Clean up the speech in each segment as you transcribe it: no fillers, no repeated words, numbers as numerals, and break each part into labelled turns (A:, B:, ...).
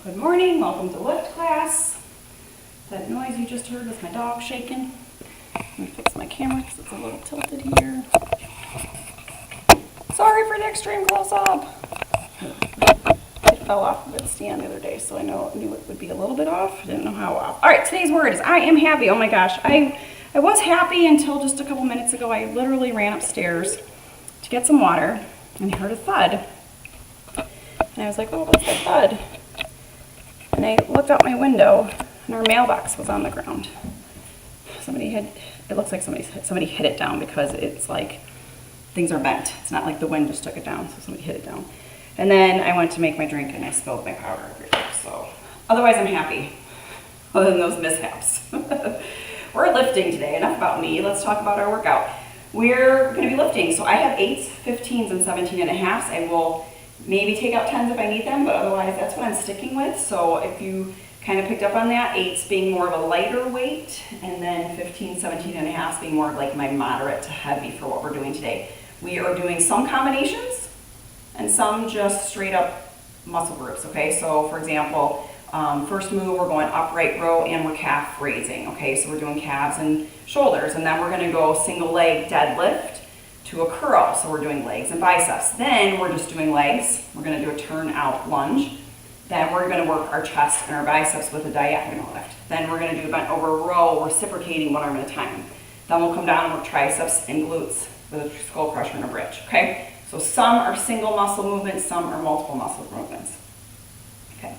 A: Good morning, welcome to lift class. That noise you just heard was my dog shaking. Let me fix my camera because it's a little tilted here. Sorry for the extreme close-up. It fell off of its stand the other day, so I knew it would be a little bit off. I didn't know how off. All right, today's word is I am happy. Oh my gosh, I was happy until just a couple minutes ago. I literally ran upstairs to get some water and I heard a thud. And I was like, oh, what's that thud? And I looked out my window and our mailbox was on the ground. It looks like somebody hit it down because it's like things are bent. It's not like the wind just took it down, so somebody hit it down. And then I went to make my drink and I spilled my powder everywhere. So otherwise I'm happy, other than those mishaps. We're lifting today. Enough about me. Let's talk about our workout. We're going to be lifting. So I have 8s, 15s, and 17.5s. I will maybe take out 10s if I need them, but otherwise that's what I'm sticking with. So if you kind of picked up on that, 8s being more of a lighter weight, and then 15, 17.5s being more of like my moderate to heavy for what we're doing today. We are doing some combinations and some just straight up muscle groups, okay? So for example, first move, we're going upright row and we're calf raising, okay? So we're doing calves and shoulders, and then we're gonna go single leg deadlift to a curl. So we're doing legs and biceps. Then we're just doing legs. We're gonna do a turn out lunge. Then we're gonna work our chest and our biceps with a diagonal lift. Then we're gonna do a bent over row, reciprocating 1 arm at a time. Then we'll come down and work triceps and glutes with a skull crusher and a bridge, okay? So some are single muscle movements, some are multiple muscle movements, okay?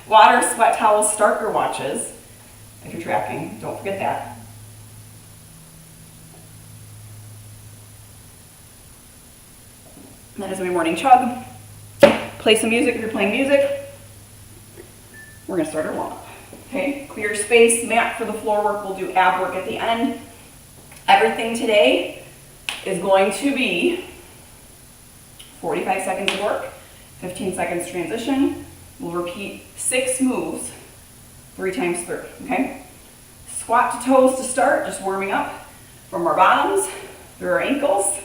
A: Water, sweat towels, starter watches. If you're tracking, don't forget that. That is my morning chug. Play some music if you're playing music. We're gonna start our warm-up. Okay, clear space, mat for the floor work. We'll do ab work at the end. Everything today is going to be 45 seconds of work, 15 seconds transition. We'll repeat 6 moves 3 times through, okay? Squat to toes to start, just warming up from our bottoms, through our ankles,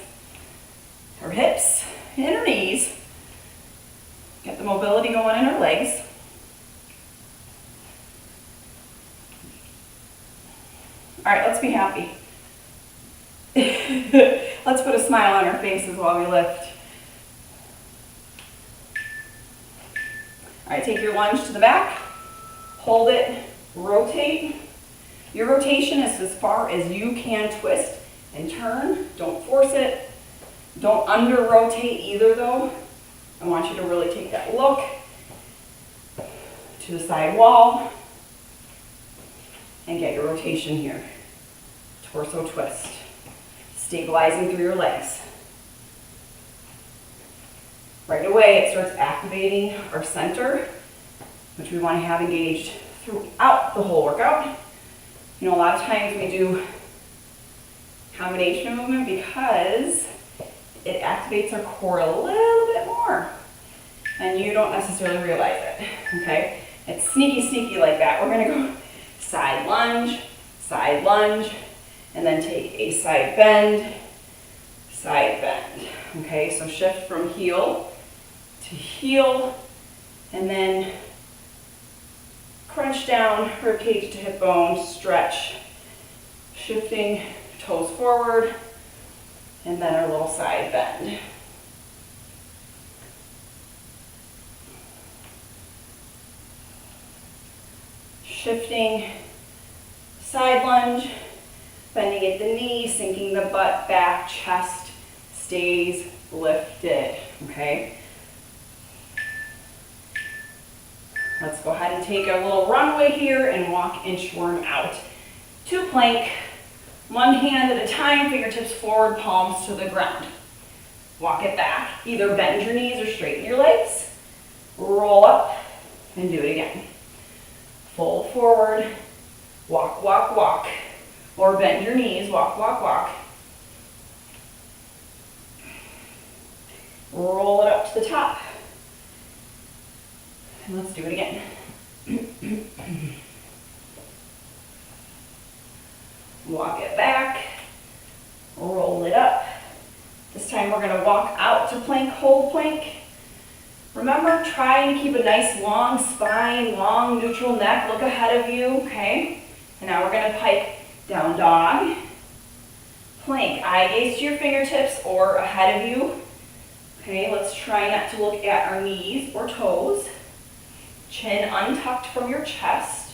A: our hips, and our knees. Get the mobility going in our legs. All right, let's be happy. Let's put a smile on our faces while we lift. All right, take your lunge to the back, hold it, rotate. Your rotation is as far as you can twist and turn. Don't force it. Don't under-rotate either though. I want you to really take that look to the side wall and get your rotation here. Torso twist, stabilizing through your legs. Right away, it starts activating our center, which we want to have engaged throughout the whole workout. You know, a lot of times we do combination movement because it activates our core a little bit more, and you don't necessarily realize it, okay? It's sneaky like that. We're gonna go side lunge, and then take a side bend, okay? So shift from heel to heel, and then crunch down, ribcage to hip bone, stretch, shifting toes forward, and then our little side bend. Shifting, side lunge, bending at the knee, sinking the butt back, chest stays lifted, okay? Let's go ahead and take a little runway here and walk inchworm out to plank. One hand at a time, fingertips forward, palms to the ground. Walk it back. Either bend your knees or straighten your legs. Roll up and do it again. Fold forward, walk, or bend your knees, walk. Roll it up to the top. And let's do it again. Walk it back, roll it up. This time we're going to walk out to plank, hold plank, Remember, trying to keep a nice long spine, long neutral neck. Look ahead of you, okay? And now we're gonna pike down dog, plank. Eye gaze to your fingertips or ahead of you. Okay, let's try not to look at our knees or toes. Chin untucked from your chest.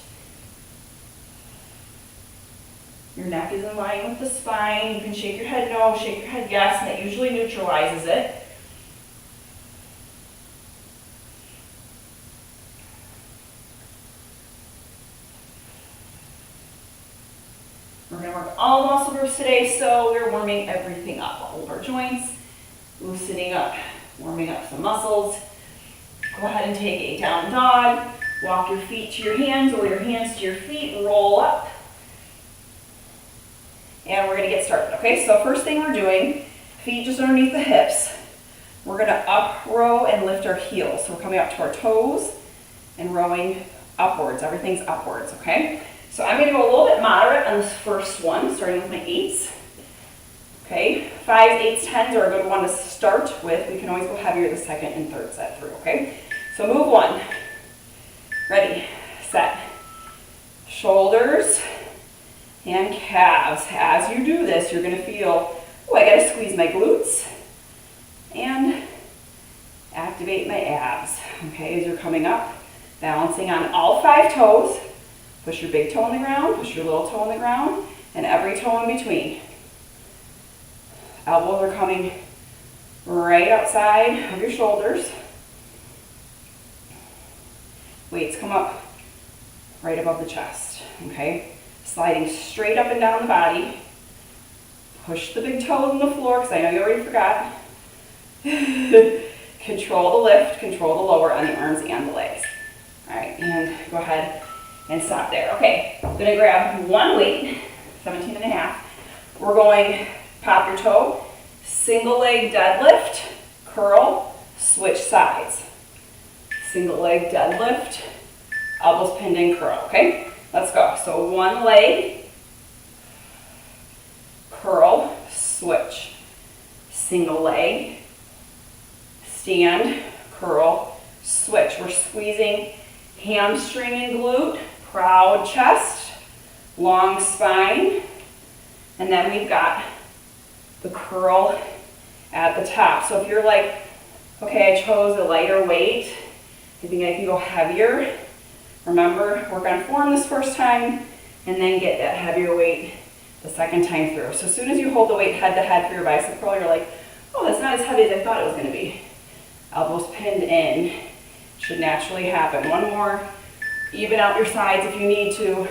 A: Your neck is in line with the spine. You can shake your head no, shake your head yes, and that usually neutralizes it. We're going to work all muscle groups today, so we're warming everything up. All of our joints, loosening up, warming up some muscles. Go ahead and take a down dog. Walk your feet to your hands or your hands to your feet. Roll up. And we're going to get started, okay? So first thing we're doing, feet just underneath the hips. We're going to up row and lift our heels. So we're coming up to our toes and rowing upwards. Everything's upwards, okay? So I'm going to go a little bit moderate on this first one, starting with my 8s. Okay, 5s, 8s, 10s are a good one to start with. We can always go heavier the second and third set through, okay? So move one. Ready, set. Shoulders and calves. As you do this, you're going to feel, oh, I got to squeeze my glutes and activate my abs. Okay, as you're coming up, balancing on all 5 toes. Push your big toe on the ground, push your little toe on the ground, and every toe in between. Elbows are coming right outside of your shoulders. Weights come up right above the chest, okay? Sliding straight up and down the body. Push the big toes on the floor, because I know you already forgot. Control the lift, control the lower on the arms and the legs. All right, and go ahead and stop there. Okay, I'm gonna grab one weight, 17 and a half. We're going pop your toe, single leg deadlift, curl, switch sides. Single leg deadlift, elbows pinned in, curl, okay? Let's go. So one leg, curl, switch. Single leg, stand, curl, switch. We're squeezing hamstring and glute, proud chest, long spine, and then we've got the curl at the top. So if you're like, okay, I chose a lighter weight, I think I can go heavier. Remember, work on form this first time, and then get that heavier weight the second time through. So as soon as you hold the weight head to head for your bicep curl, you're like, oh, that's not as heavy as I thought it was gonna be. Elbows pinned in. Should naturally happen. One more. Even out your sides if you need to. All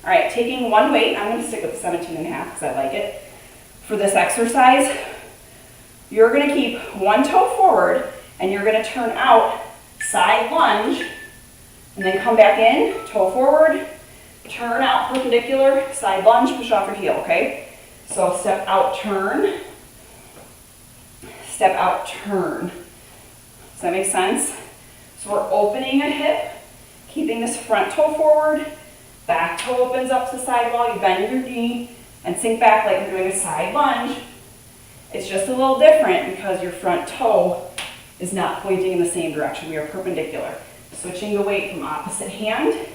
A: right, taking one weight. I'm going to stick with the 17 and a half because I like it. For this exercise, you're going to keep one toe forward and you're going to turn out, side lunge, and then come back in, toe forward, turn out perpendicular, side lunge, push off your heel, okay? So step out, turn. Step out, turn. Does that make sense? So we're opening a hip, keeping this front toe forward, back toe opens up to the side wall, you bend your knee, and sink back like you're doing a side lunge. It's just a little different because your front toe is not pointing in the same direction. We are perpendicular. Switching the weight from opposite hand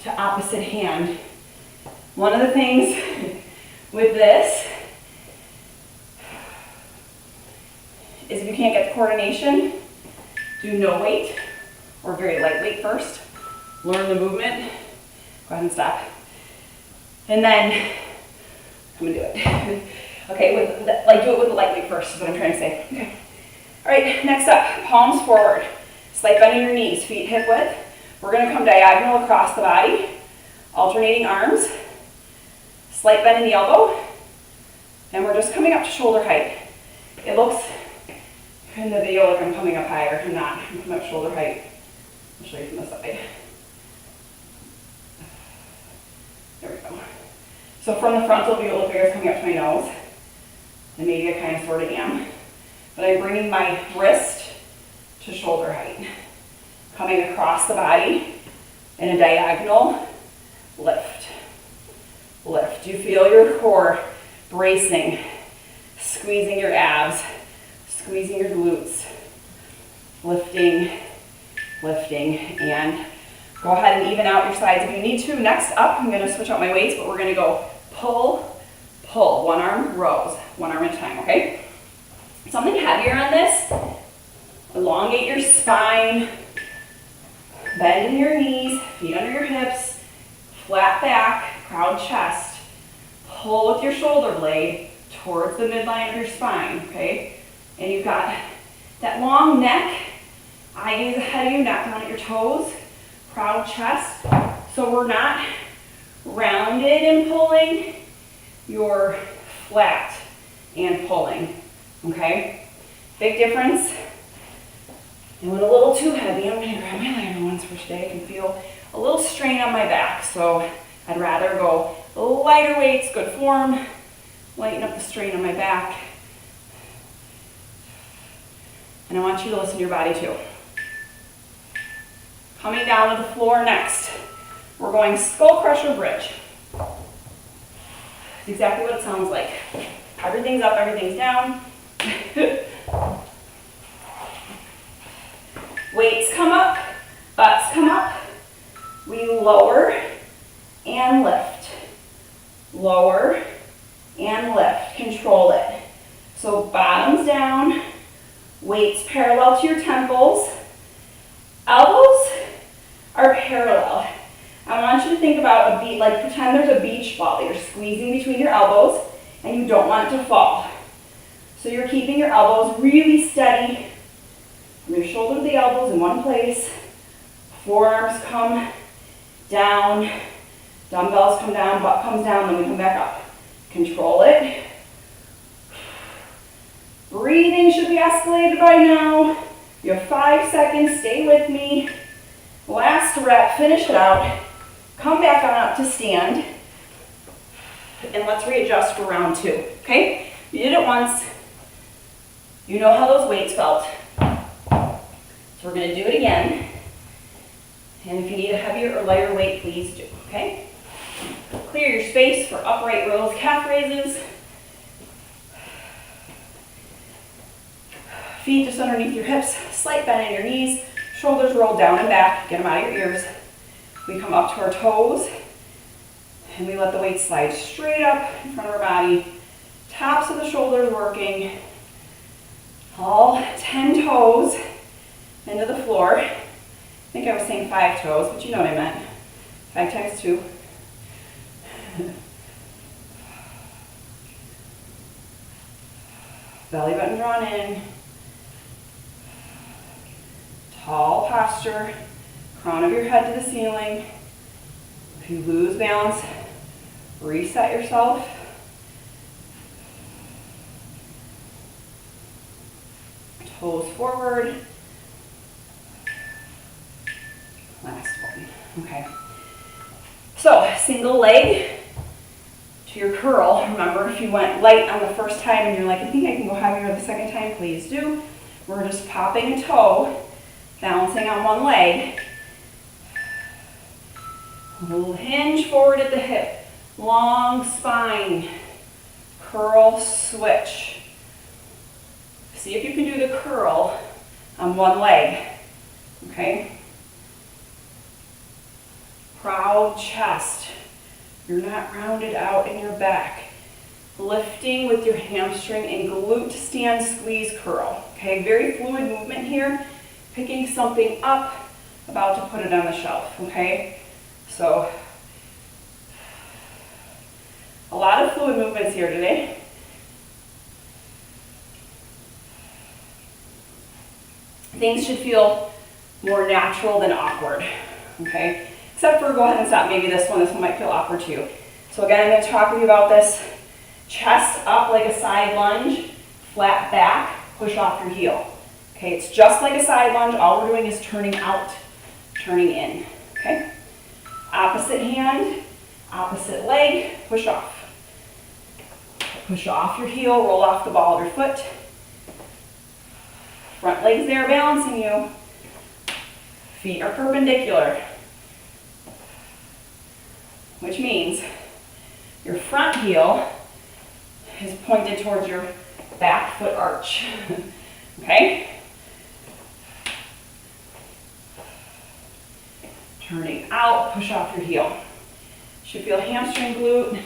A: to opposite hand. One of the things with this is if you can't get the coordination, do no weight or very light weight first. Learn the movement. Go ahead and stop. And then, I'm gonna do it. Okay, do it with the light weight first is what I'm trying to say. Okay. All right, next up, palms forward. Slight bend in your knees, feet hip width. We're gonna come diagonal across the body, alternating arms, slight bend in the elbow, and we're just coming up to shoulder height. It looks in the video like I'm coming up higher. I'm not. I'm coming up shoulder height. I'll show you from the side. There we go. So from the frontal view, it looks like it's coming up to my nose. And maybe I kind of sort of am. But I'm bringing my wrist to shoulder height. Coming across the body in a diagonal lift. Lift. You feel your core bracing, squeezing your abs, squeezing your glutes. lifting, lifting, and go ahead and even out your sides if you need to. Next up, I'm gonna switch out my weights, but we're gonna go pull, pull, one arm rows, one arm at a time, okay? Something heavier on this, elongate your spine, bend in your knees, feet under your hips, flat back, proud chest, pull with your shoulder blade towards the midline of your spine, okay? And you've got that long neck, eye gaze ahead of you, not down at your toes, proud chest. So we're not rounded and pulling, you're flat and pulling, okay? Big difference. It went a little too heavy. I'm gonna grab my lighter ones for today. I can feel a little strain on my back, so I'd rather go lighter weights, good form, lighten up the strain on my back. And I want you to listen to your body too. Coming down to the floor next. We're going skull crusher bridge. It's exactly what it sounds like. Everything's up, everything's down. Weights come up, butts come up. We lower and lift. Lower and lift. Control it. So bottoms down, weights parallel to your temples. Elbows are parallel. I want you to think about a beach, like pretend there's a beach ball that you're squeezing between your elbows and you don't want it to fall. So you're keeping your elbows really steady from your shoulder to the elbows in one place. Forearms come down, dumbbells come down, butt comes down, then we come back up. Control it. Breathing should be escalated by now. You have 5 seconds, stay with me. Last rep, finish it out. Come back on up to stand. And let's readjust for round 2, okay? You did it once. You know how those weights felt. So we're gonna do it again. And if you need a heavier or lighter weight, please do, okay? Clear your space for upright rows, calf raises. Feet just underneath your hips, slight bend in your knees, shoulders rolled down and back, get them out of your ears. We come up to our toes, and we let the weight slide straight up in front of our body. Tops of the shoulders working. All 10 toes into the floor. I think I was saying 5 toes, but you know what I meant. 5 times 2. Belly button drawn in. Tall posture, crown of your head to the ceiling. If you lose balance, reset yourself. Toes forward. Last one. Okay. So, single leg to your curl. Remember, if you went light on the first time and you're like, I think I can go heavier the second time, please do. We're just popping a toe, balancing on one leg. A little hinge forward at the hip. Long spine. Curl, switch. See if you can do the curl on one leg. Okay? Proud chest. You're not rounded out in your back. Lifting with your hamstring and glute stand, squeeze, curl. Okay, very fluid movement here. Picking something up, about to put it on the shelf. Okay, so a lot of fluid movements here today. Things should feel more natural than awkward. Okay. Except for, go ahead and stop, maybe this one might feel awkward to you. So again, I'm going to talk with you about this. Chest up like a side lunge, flat back, push off your heel. Okay, it's just like a side lunge, all we're doing is turning out, turning in. Okay? Opposite hand, opposite leg, push off. Push off your heel, roll off the ball of your foot. Front leg's there balancing you. Feet are perpendicular. Which means your front heel is pointed towards your back foot arch. Okay? Turning out, push off your heel. Should feel hamstring, glute.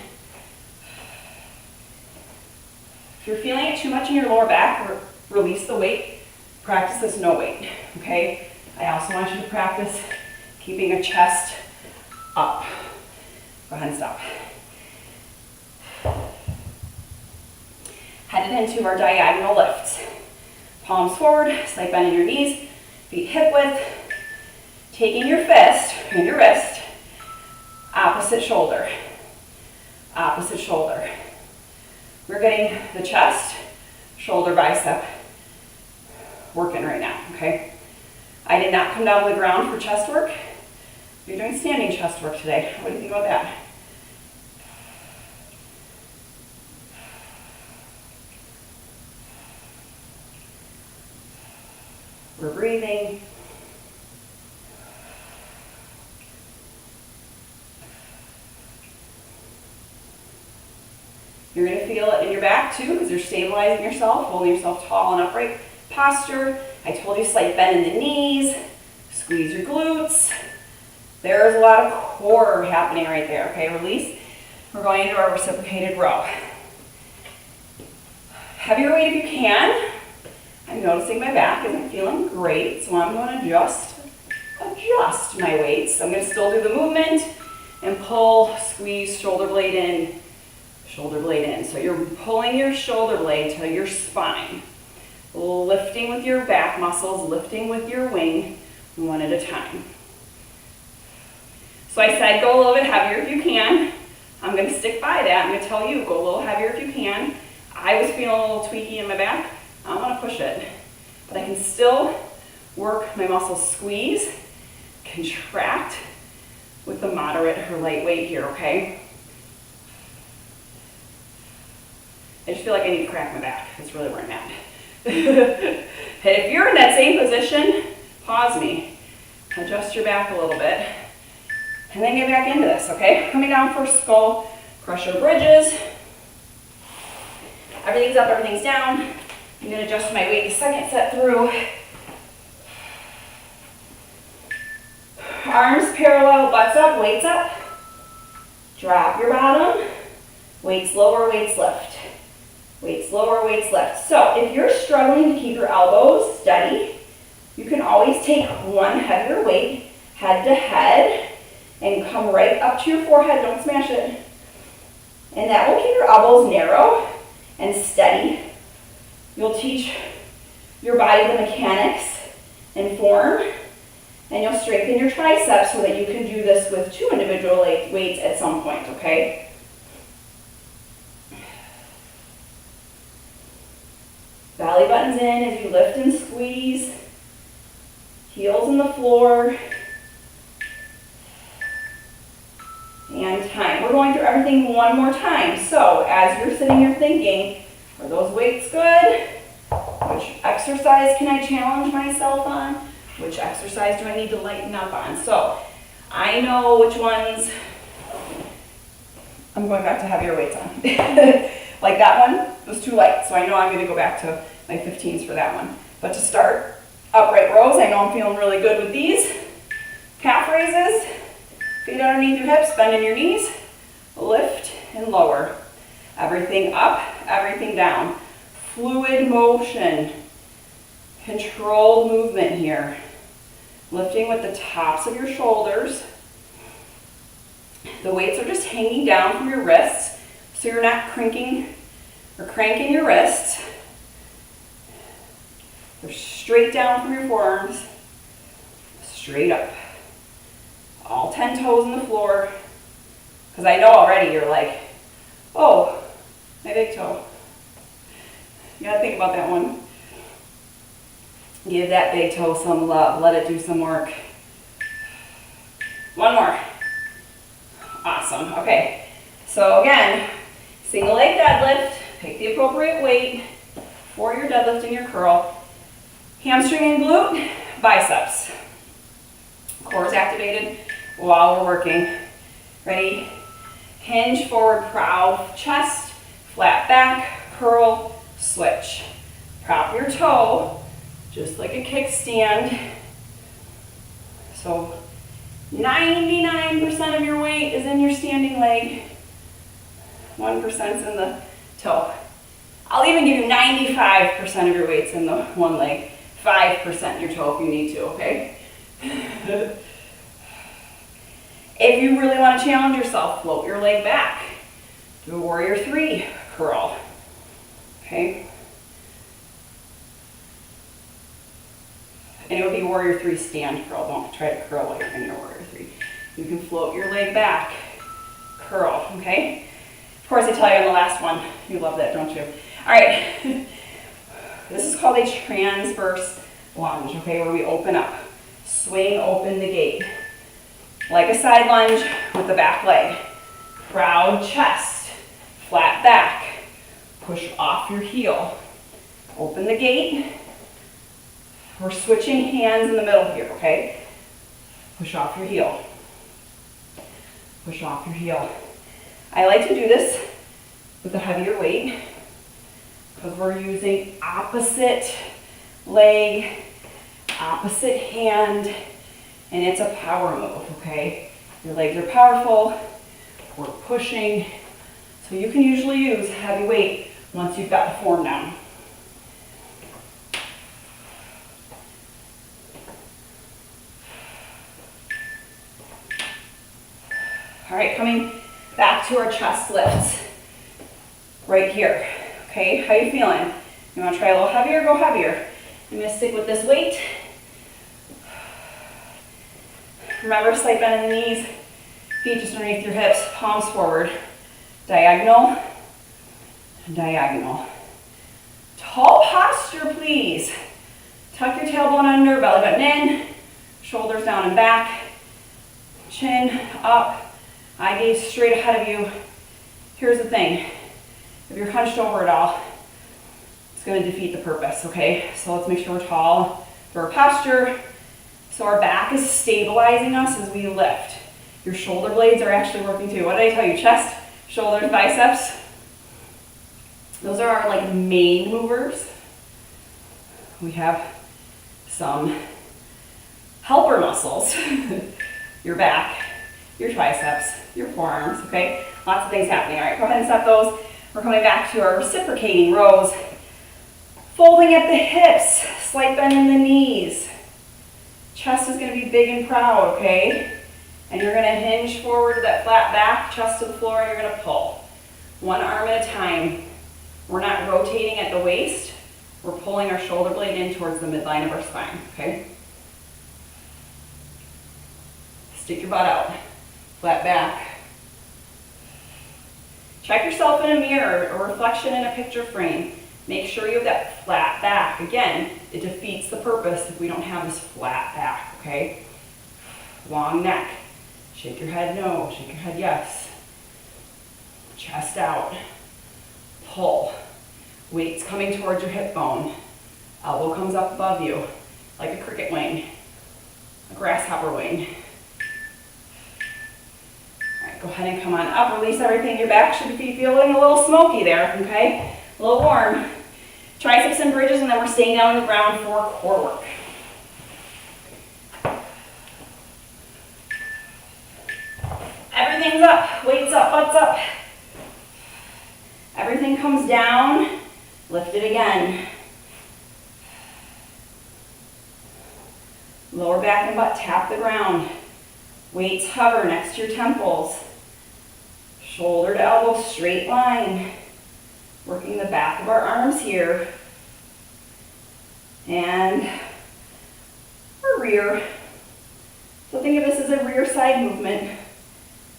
A: If you're feeling it too much in your lower back, release the weight. Practice this no weight, okay? I also want you to practice keeping a chest up. Go ahead and stop. Headed into our diagonal lifts. Palms forward, slight bend in your knees, feet hip width. Taking your fist and your wrist, opposite shoulder, opposite shoulder. We're getting the chest, shoulder, bicep working right now, okay? I did not come down to the ground for chest work. You're doing standing chest work today. What do you think about that? We're breathing. You're going to feel it in your back too because you're stabilizing yourself, holding yourself tall and upright posture. I told you slight bend in the knees, squeeze your glutes. There's a lot of core happening right there, okay? Release. We're going into our reciprocated row. Heavier weight if you can. I'm noticing my back isn't feeling great, so I'm going to just adjust my weights. I'm going to still do the movement and pull, squeeze, shoulder blade in. Shoulder blade in. So you're pulling your shoulder blade to your spine. Lifting with your back muscles, lifting with your wing, one at a time. So I said go a little bit heavier if you can. I'm going to stick by that. I'm going to tell you, go a little heavier if you can. I was feeling a little tweaky in my back. I want to push it. But I can still work my muscles, squeeze, contract with the moderate or light weight here, okay? I just feel like I need to crack my back. That's really where I'm at. And if you're in that same position, pause me. Adjust your back a little bit. And then get back into this, okay? Coming down for skull crusher bridges. Everything's up, everything's down. I'm going to adjust my weight the second set through. Arms parallel, butts up, weights up. Drop your bottom. Weights lower, weights lift. Weights lower, weights lift. So if you're struggling to keep your elbows steady, you can always take one heavier weight, head to head, and come right up to your forehead. Don't smash it. And that will keep your elbows narrow and steady. You'll teach your body the mechanics and form, and you'll strengthen your triceps so that you can do this with two individual weights at some point, okay? Belly buttons in as you lift and squeeze. Heels in the floor. And time. We're going through everything one more time. So as you're sitting here thinking, are those weights good? Which exercise can I challenge myself on? Which exercise do I need to lighten up on? So I know which ones I'm going back to heavier weights on. Like that one was too light, so I know I'm going to go back to my 15s for that one. But to start, upright rows, I know I'm feeling really good with these. Calf raises, feet underneath your hips, bend in your knees, lift and lower. Everything up, everything down. Fluid motion, controlled movement here. Lifting with the tops of your shoulders. The weights are just hanging down from your wrists, so you're not cranking your wrists. They're straight down from your forearms, straight up. All 10 toes in the floor, because I know already you're like, oh, my big toe. You gotta think about that one. Give that big toe some love. Let it do some work. One more. Awesome. Okay. So again, single leg deadlift. Pick the appropriate weight for your deadlift and your curl. Hamstring and glute, biceps. Core is activated while we're working. Ready? Hinge, forward, proud, chest, flat back, curl, switch. Prop your toe, just like a kickstand. So 99% of your weight is in your standing leg. 1% is in the toe. I'll even give you 95% of your weight's in the one leg, 5% in your toe if you need to, okay? If you really want to challenge yourself, float your leg back. Do a warrior 3 curl, okay? And it would be warrior 3 stand curl. Don't try to curl like you're in your warrior 3. You can float your leg back, curl, okay? Of course, I tell you on the last one, you love that, don't you? All right, this is called a transverse lunge, okay, where we open up, swing open the gate. Like a side lunge with the back leg. Proud chest, flat back, push off your heel. Open the gate. We're switching hands in the middle here, okay? Push off your heel. Push off your heel. I like to do this with a heavier weight because we're using opposite leg, opposite hand, and it's a power move, okay? Your legs are powerful, we're pushing, so you can usually use heavy weight once you've got the form down. All right, coming back to our chest lifts, right here, okay? How you feeling? You wanna try a little heavier? Go heavier. I'm gonna stick with this weight. Remember, slight bend in the knees, feet just underneath your hips, palms forward. Diagonal, diagonal. Tall posture, please. Tuck your tailbone under, belly button in, shoulders down and back, chin up, eye gaze straight ahead of you. Here's the thing, if you're hunched over at all, it's gonna defeat the purpose, okay? So let's make sure we're tall for our posture. So our back is stabilizing us as we lift. Your shoulder blades are actually working too. What did I tell you? Chest, shoulders, biceps. Those are our like main movers. We have some helper muscles. Your back, your triceps, your forearms, okay? Lots of things happening. All right, go ahead and set those. We're coming back to our reciprocating rows. Folding at the hips, slight bend in the knees. Chest is going to be big and proud, okay? And you're going to hinge forward to that flat back, chest to the floor, and you're going to pull. One arm at a time. We're not rotating at the waist. We're pulling our shoulder blade in towards the midline of our spine, okay? Stick your butt out. Flat back. Check yourself in a mirror, a reflection in a picture frame. Make sure you have that flat back. Again, it defeats the purpose if we don't have this flat back, okay? Long neck. Shake your head no, shake your head yes. Chest out. Pull. Weight's coming towards your hip bone. Elbow comes up above you, like a cricket wing, a grasshopper wing. All right, go ahead and come on up. Release everything. Your back should be feeling a little smoky there, okay? A little warm. Triceps and bridges, and then we're staying down on the ground for core work. Everything's up, weights up, butts up. Everything comes down, lift it again. Lower back and butt tap the ground. Weights hover next to your temples. Shoulder to elbow, straight line. Working the back of our arms here. And our rear. So think of this as a rear side movement.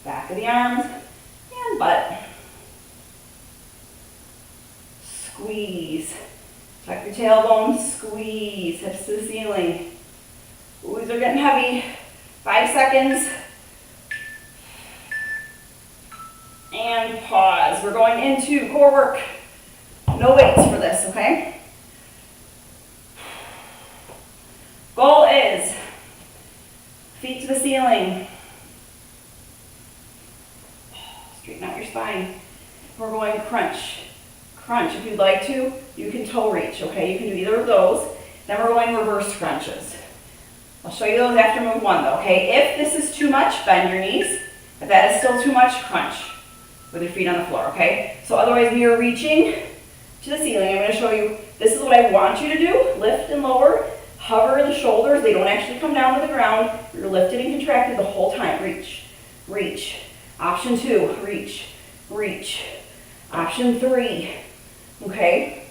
A: Back of the arms and butt. Squeeze. Tuck your tailbone, squeeze. Hips to the ceiling. Ooh, these are getting heavy. 5 seconds. And pause. We're going into core work. No weights for this, okay? Goal is feet to the ceiling. Straighten out your spine. We're going crunch. Crunch. If you'd like to, you can toe reach, okay? You can do either of those. Then we're going reverse crunches. I'll show you those after move 1 though, okay? If this is too much, bend your knees. If that is still too much, crunch with your feet on the floor, okay? So otherwise we are reaching to the ceiling. I'm going to show you, this is what I want you to do. Lift and lower, hover the shoulders. They don't actually come down to the ground. You're lifted and contracted the whole time. Reach, reach. Option 2, reach, reach. Option 3, okay?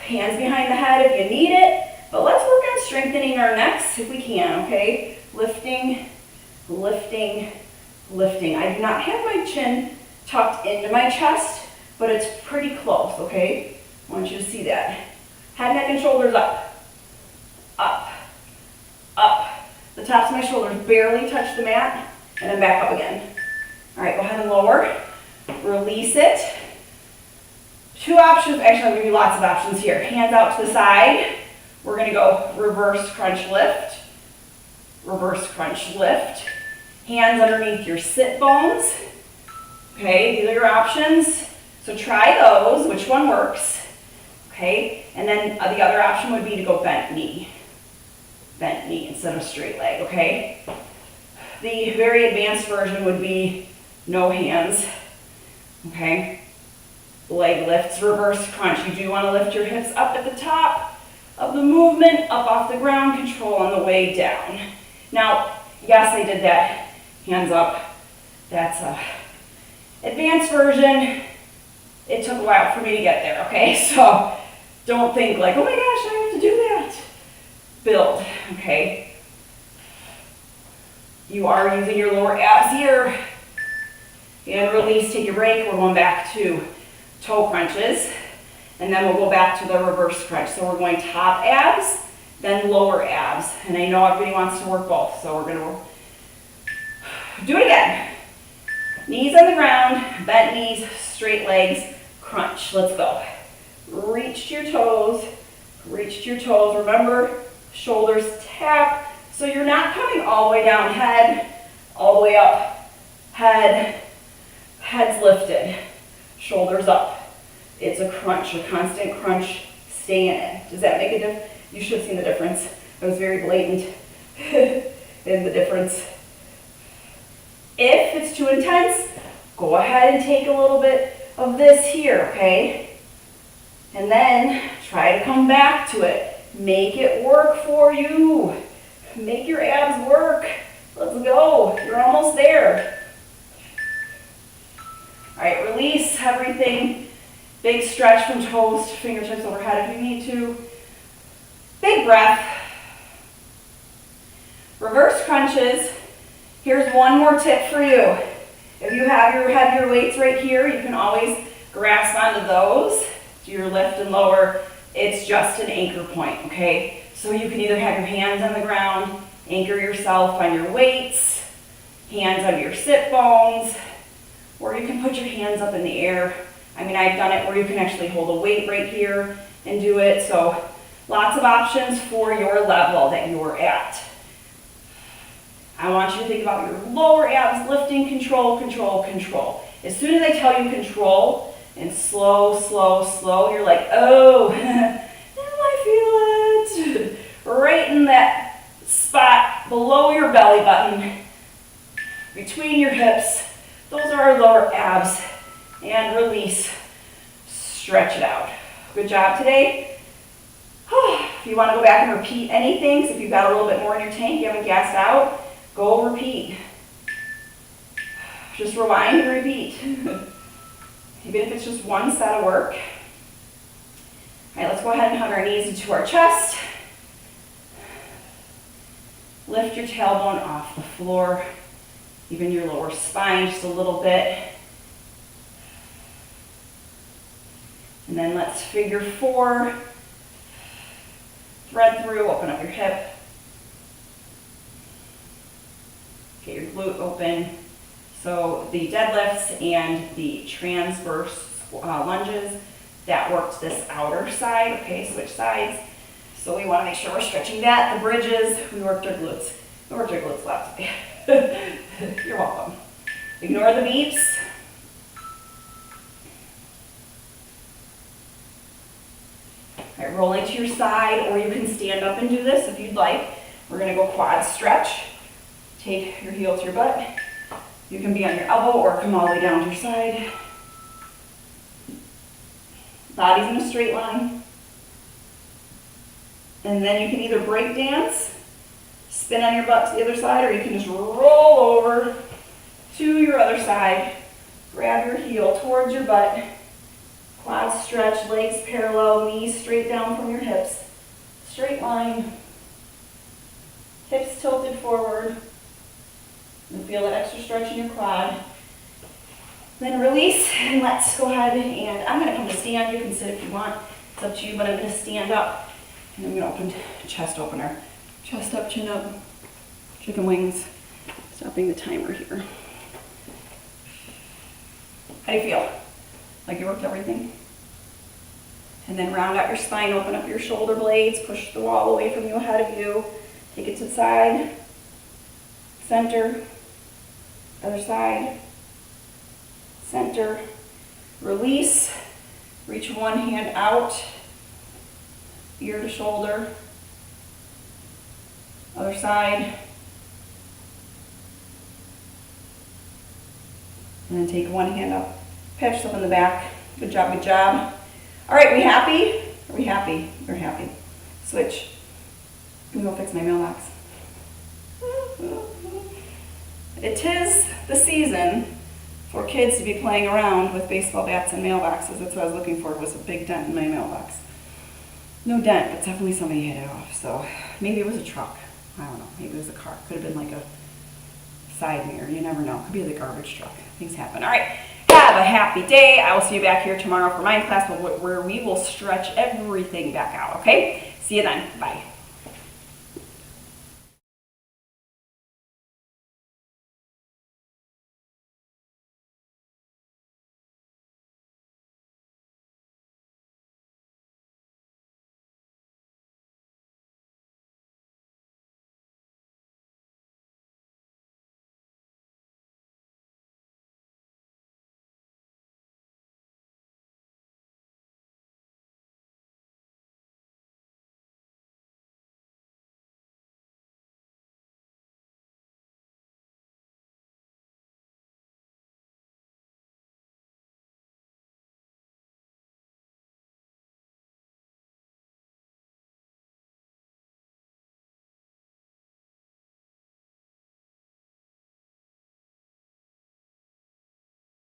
A: Hands behind the head if you need it. But let's work on strengthening our necks if we can, okay? Lifting, lifting, lifting. I do not have my chin tucked into my chest, but it's pretty close, okay? I want you to see that. Head, neck, and shoulders up. Up. Up. The tops of my shoulders barely touch the mat, and then back up again. All right, go ahead and lower. Release it. 2 options. Actually, I'll give you lots of options here. Hands out to the side. We're going to go reverse crunch lift. Reverse crunch lift. Hands underneath your sit bones. Okay, these are your options. So try those, which one works. Okay, and then the other option would be to go bent knee. Bent knee instead of straight leg, okay? The very advanced version would be no hands, okay? Leg lifts, reverse crunch. You do want to lift your hips up at the top of the movement, up off the ground, control on the way down. Now, yes, I did that, hands up. That's a advanced version. It took a while for me to get there, okay? So don't think like, oh my gosh, I have to do that. Build, okay? You are using your lower abs here. And release, take your break. We're going back to toe crunches. And then we'll go back to the reverse crunch. So we're going top abs, then lower abs. And I know everybody wants to work both, so we're going to do it again. Knees on the ground, bent knees, straight legs, crunch. Let's go. Reach to your toes, reach to your toes. Remember, shoulders tap. So you're not coming all the way down, head, all the way up, head, head's lifted, shoulders up. It's a crunch, a constant crunch. Stay in it. Does that make a difference? You should have seen the difference. I was very blatant in the difference. If it's too intense, go ahead and take a little bit of this here, okay? And then try to come back to it. Make it work for you. Make your abs work. Let's go. You're almost there. All right, release everything. Big stretch from toes to fingertips overhead if you need to. Big breath. Reverse crunches. Here's one more tip for you. If you have your heavier weights right here, you can always grasp onto those. Do your lift and lower. It's just an anchor point, okay? So you can either have your hands on the ground, anchor yourself on your weights, hands under your sit bones, or you can put your hands up in the air. I mean, I've done it where you can actually hold a weight right here and do it. So lots of options for your level that you're at. I want you to think about your lower abs, lifting, control, control, control. As soon as I tell you control and slow, slow, slow, you're like, oh, now I feel it. Right in that spot below your belly button, between your hips. Those are our lower abs. And release, stretch it out. Good job today. If you want to go back and repeat anything, so if you've got a little bit more in your tank, you haven't gassed out, go repeat. Just rewind and repeat. Even if it's just one set of work. All right, let's go ahead and hug our knees into our chest. Lift your tailbone off the floor, even your lower spine just a little bit. And then let's figure 4. Thread through, open up your hip. Get your glute open. So the deadlifts and the transverse lunges, that worked this outer side. Okay, switch sides. So we want to make sure we're stretching that. The bridges, we worked our glutes. We worked our glutes last week. You're welcome. Ignore the beeps. All right, rolling to your side, or you can stand up and do this if you'd like. We're gonna go quad stretch. Take your heel to your butt. You can be on your elbow or come all the way down to your side. Body's in a straight line. And then you can either break dance, spin on your butt to the other side, or you can just roll over to your other side. Grab your heel towards your butt. Quad stretch, legs parallel, knees straight down from your hips. Straight line. Hips tilted forward. And feel that extra stretch in your quad. Then release, and let's go ahead and I'm going to come to stand. You can sit if you want. It's up to you, but I'm going to stand up. And I'm going to open chest opener. Chest up, chin up. Chicken wings. Stopping the timer here. How do you feel? Like you worked everything? And then round out your spine, open up your shoulder blades, push the wall away from you, ahead of you. Take it to the side. Center. Other side. Center. Release. Reach one hand out. Ear to shoulder. Other side. And then take one hand up. Pat yourself in the back. Good job, good job. All right, we happy? Are we happy? We're happy. Switch. Let me go fix my mailbox. It is the season for kids to be playing around with baseball bats and mailboxes. That's what I was looking for, was a big dent in my mailbox. No dent, but definitely somebody hit it off. So maybe it was a truck. I don't know. Maybe it was a car. Could have been like a side mirror. You never know. Could be the garbage truck. Things happen. All right. Have a happy day. I will see you back here tomorrow for mind class where we will stretch everything back out. Okay? See you then. Bye.